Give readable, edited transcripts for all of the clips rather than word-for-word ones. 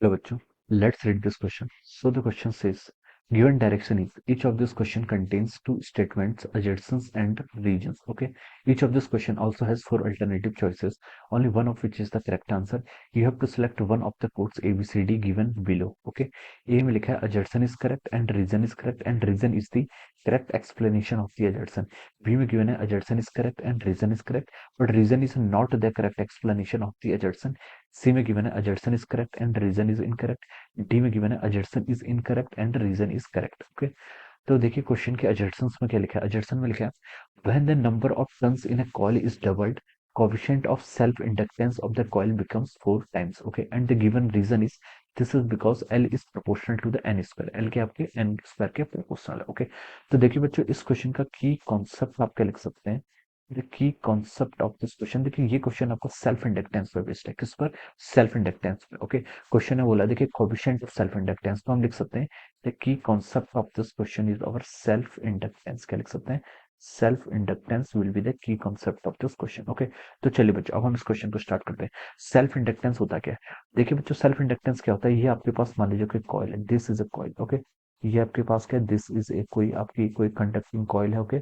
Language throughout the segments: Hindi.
Hello bachcho, let's read this question. So the question says, given direction is, each of this question contains two statements, adjacents and regions. Okay, each of this question also has four alternative choices, only one of which is the correct answer. You have to select one of the codes A, B, C, D given below. Okay, A में लिखा है adjacent is correct and region is correct and region is the correct explanation of the adjacent. B में given है adjacent is correct and region is correct, but region is not the correct explanation of the adjacent. सी में गिवन है adjacent is correct and reason is incorrect. D में गिवन है adjacent is incorrect and reason is correct. Okay, तो देखिए क्वेश्चन के adjacents में क्या लिखा है. adjacent में लिखा है when the number of turns in a coil is doubled, coefficient of self inductance of the coil becomes 4 times. Okay, and the given reason is this is because L is proportional to the n square. L के आपके n स्क्वायर के प्रोपोर्शनल है. ओके, तो देखिए बच्चों इस क्वेश्चन का की कॉन्सेप्ट आप क्या लिख सकते हैं. The key concept of this question, देखिए ये क्वेश्चन आपका सेल्फ इंडक्टेंस पर बेस्ड है. किस पर? सेल्फ इंडक्टेंस पे. ओके, क्वेश्चन है बोला देखिए कोएफिशिएंट ऑफ सेल्फ इंडक्टेंस, तो हम लिख सकते हैं the key concept of this question is our self inductance. क्या लिख सकते हैं? Self inductance will be the key concept of this question. Okay, तो चलिए बच्चों अब हम इस क्वेश्चन को स्टार्ट करते हैं. सेल्फ इंडक्टेंस होता क्या है? देखिए बच्चों सेल्फ इंडक्टेंस क्या होता है, ये आपके पास मान लीजिए कोई कॉइल है, this is a coil. Okay, ये आपके पास क्या है, दिस इज ए कोई आपकी कोई कंडक्टिंग कॉइल है. ओके,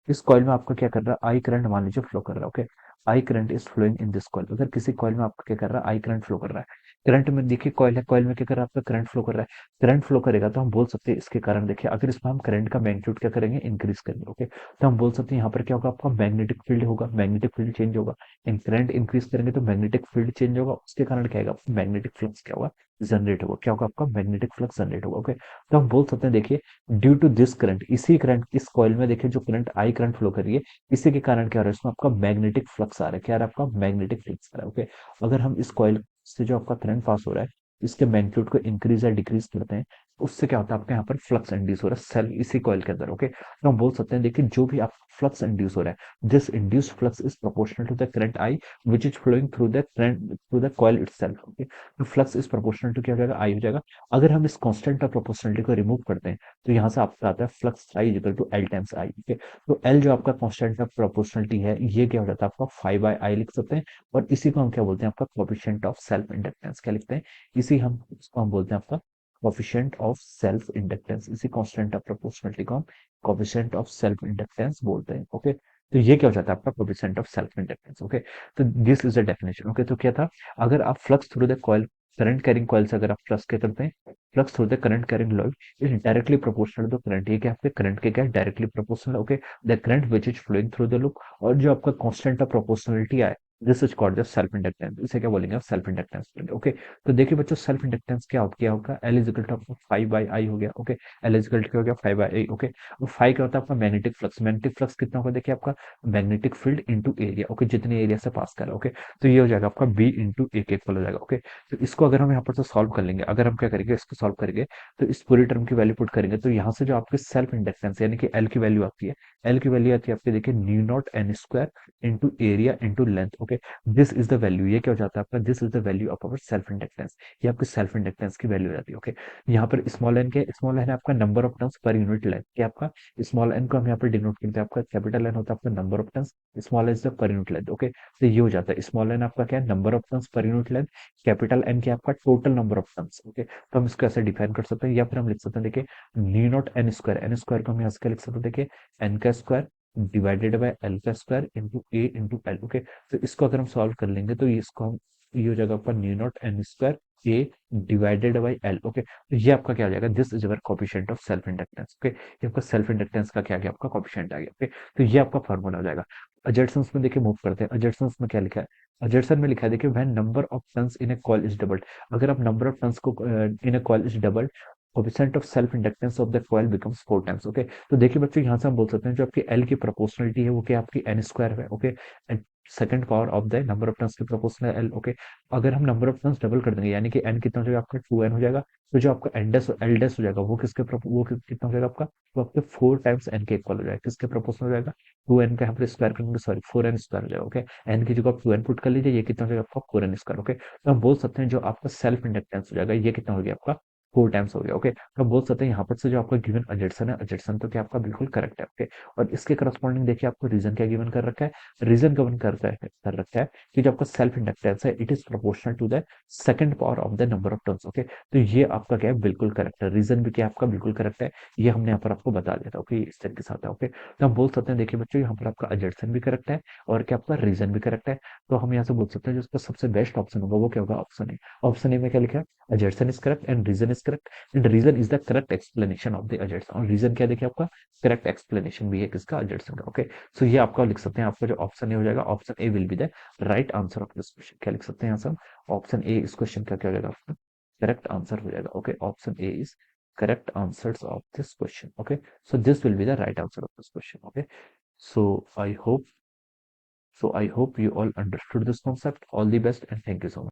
इस कॉइल में आपका क्या कर रहा है, आई करंट मान लीजिए फ्लो कर रहा है. Okay, I current is flowing in this coil. अगर किसी कॉइल में आपका क्या कर रहा है, आई करंट फ्लो कर रहा है. करंट में देखिए कॉइल है, कॉइल में क्या कर रहा है आपका, करंट फ्लो कर रहा है. करंट फ्लो करेगा तो हम बोल सकते हैं इसके कारण देखिए अगर इसमें हम करंट का मैग्नीट्यूड क्या करेंगे, इंक्रीज करेंगे. ओके, तो हम बोल सकते हैं यहाँ पर क्या होगा, आपका मैग्नेटिक फील्ड होगा, मैग्नेटिक फील्ड चेंज होगा. इन करंट इंक्रीज करेंगे तो मैग्नेटिक फील्ड चेंज होगा, उसके कारण क्या होगा, मैग्नेटिक फ्लक्स क्या होगा, जनरेट होगा. क्या होगा आपका, मैग्नेटिक फ्लक्स जनरेट होगा. ओके, तो हम बोल सकते हैं देखिए ड्यू टू दिस करंट, इसी करंट इस कॉइल में देखिए जो करंट आई करंट फ्लो कर रही है, इसी के कारण क्या हो रहा है, इसमें आपका मैग्नेटिक फ्लक्स आ रहा है. क्या आ रहा है आपका, मैग्नेटिक फ्लक्स आ रहा है. ओके, अगर हम इस कॉइल से जो आपका करंट पास हो रहा है इसके मैग्नीट्यूड को इंक्रीज या डिक्रीज करते हैं, उससे क्या होता है आपके यहाँ पर फ्लक्स इंड्यूस हो रहा है सेल इसी कॉइल के अंदर. ओके, तो हम बोल सकते हैं देखिए जो भी आप फ्लक्स इंड्यूस हो रहा है, this induced flux is proportional to the current I which is flowing through the current through the coil itself. Okay, तो फ्लक्स इज प्रोपोर्शनल टू क्या हो जाएगा, आई हो जाएगा. अगर हम इस कांस्टेंट ऑफ प्रोपोर्शनलिटी को रिमूव करते हैं तो यहाँ से आपका आता है flux I equal to L times I. Okay, तो एल जो आपका कांस्टेंट ऑफ प्रोपोर्शनलिटी है ये क्या हो जाता है आपका 5/I लिख सकते हैं. और इसी को हम क्या बोलते हैं, आपका कोएफिशिएंट ऑफ सेल्फ इंडक्टेंस क्या लिखते हैं, इसी हम इसको हम बोलते हैं आपका कोएफिशिएंट ऑफ सेल्फ इंडक्टेंस. इसी कांस्टेंट ऑफ प्रोपोर्शनलिटी को हम कोएफिशिएंट ऑफ सेल्फ इंडक्टेंस बोलते हैं. ओके, तो ये क्या हो जाता है आपका coefficient of self inductance. Okay, तो this is the definition. Okay, तो क्या था, अगर आप flux through the coil, current carrying coil से अगर आप फ्लक्स क्या करते हैं, flux through the current carrying लॉइड is directly proportional to current. ये क्या आपके करंट के क्या directly proportional. Okay, the current which is flowing through the loop, और जो आपका कांस्टेंट ऑफ प्रोपोर्शनलिटी आए, this is called the self inductance. इसे क्या बोलेंगे आप, सेल्फ इंडक्टेंस बोलेंगे. ओके, तो देखिए बच्चों सेल्फ इंडक्टेंस क्या होगा, एल इज इक्वल टू आपका 5/I हो गया. Okay, L is equal to क्या हो गया, 5/I. ओके, और 5 क्या होता है आपका, मैग्नेटिक फ्लक्स. मैग्नेटिक फ्लक्स कितना होगा देखिए आपका, magnetic field into area. Okay, जितने एरिया से पास कर रहा है. ओके, तो ये हो जाएगा आपका बी इंटू ए के इक्वल हो जाएगा. ओके, तो इसको अगर हम यहाँ पर से सॉल्व कर लेंगे, अगर हम क्या करेंगे इसको सॉल्व करेंगे तो इस पूरी टर्म की वैल्यू पुट करेंगे तो यहाँ से जो आपके सेल्फ इंडक्टेंस यानी कि एल की वैल्यू आती है, एल की वैल्यू आती है आपके देखिए mu naught N square into area into length. Okay, this is the value, ये क्या हो जाता है आपका, this is the value of our self inductance. ये आपकी सेल्फ इंडक्टेंस की वैल्यू हो जाती है. ओके, यहाँ पर स्मॉल एन के, स्मॉल एन है आपका number of turns per unit length. क्या आपका स्मॉल एन को हम यहाँ पर डिनोट करते हैं, आपका कैपिटल एन होता है आपका number of turns, small N is the per unit length. Okay, तो ये हो जाता है स्मॉल एन आपका क्या है, number of turns per unit length, capital N क्या आपका total number of turns. Okay, तो हम इसको ऐसे डिफाइन कर सकते हैं या फिर हम लिख सकते हैं देखिए mu naught N square, N square को हम यहाँ से क्या लिख सकते हैं देखिए एन का स्क्वायर डिवाइडेड बाय एल का स्क्वायर इंटू ए इंटू एल. ओके, तो इसको अगर हम सॉल्व कर लेंगे तो इसको हम, ये हो जाएगा आपका new naught N square A divided by L. Okay, तो ये आपका क्या हो जाएगा, this is our coefficient of self inductance. Okay, ये आपका सेल्फ इंडक्टेंस का क्या गया, आपका कोएफिशिएंट आ गया. ओके, तो ये आपका फार्मूला हो जाएगा. एडजस्टेंस में देखिए मूव करते हैं, एडजस्टेंस में क्या लिखा है, एडजस्टेंस में लिखा है देखिए when number of turns in a coil is doubled. अगर आप नंबर ऑफ टर्न्स को in a coil is doubled, coefficient of self inductance of the coil becomes 4 times. Okay, तो देखिए बच्चों यहाँ से हम बोल सकते हैं जो आपकी एल की प्रोपोर्शनलिटी है वो क्या आपकी एन स्क्वायर है. Okay, and second power of the number of turns की प्रोपोर्शनल एल. ओके, अगर हम नंबर ऑफ टर्न्स डबल कर देंगे यानी कि एन कितना हो जाएगा आपका 2n हो जाएगा, तो जो आपका एन डैश एल डैश हो जाएगा वो कितना हो जाएगा आपका, वो आपके 4 टाइम्स एन के इक्वल हो जाएगा. किसके प्रोपोर्शनल हो जाएगा, 2n का यहाँ पर स्क्वायर करेंगे, सॉरी 4n स्क्वायर हो जाएगा. ओके, एन की जगह आप 2n पुट कर लीजिए, ये कितना हो जाएगा आपका 4n स्क्वायर. ओके, तो हम बोल सकते हैं जो आपका सेल्फ इंडक्टेंस हो जाएगा ये कितना हो गया आपका 4 टाइम्स हो गया। ओके, तो हम बोल सकते हैं यहाँ पर से जो आपका गिवन अजर्सन है, अजर्सन तो क्या आपका बिल्कुल करेक्ट है। ओके, और इसके करस्पॉन्डिंग देखिए आपको रीजन क्या गिवन कर रखा है, रीजन गिवन कर रखा है कि जो आपका सेल्फ इंडक्टेंस है it is proportional to the second power of the number of turns. Okay, तो ये आपका क्या है, बिल्कुल करेक्ट है, रीजन भी क्या आपका बिल्कुल करेक्ट है, ये हमने यहाँ पर आपको बता दिया था। ओके, इस तरीके से आता है। ओके, तो हम बोल सकते हैं देखिए बच्चों यहाँ पर आपका अजर्सन भी करेक्ट है और क्या आपका रीजन भी करेक्ट है। तो हम यहाँ से बोल सकते हैं जो इसका सबसे बेस्ट ऑप्शन होगा वो क्या होगा, ऑप्शन ए। ऑप्शन ए में क्या लिखा है, assertion is correct and reason is correct and reason is the correct explanation of the assertion. और रीजन क्या देखिए आपका करेक्ट एक्सप्लेनेशन भी है किसका, अजर्सन का। ओके, सो ये आपका लिख सकते हैं, आपका जो ऑप्शन ए हो जाएगा, option A will be the right answer of this question. क्या लिख सकते हैं यहाँ से हम, ऑप्शन ए इस क्वेश्चन का क्या हो जाएगा आपका करेक्ट आंसर हो जाएगा। Okay, option A is correct answers of this question. Okay, so this will be the right answer of this question. Okay, so I hope you all understood this concept. All the best and thank you so much.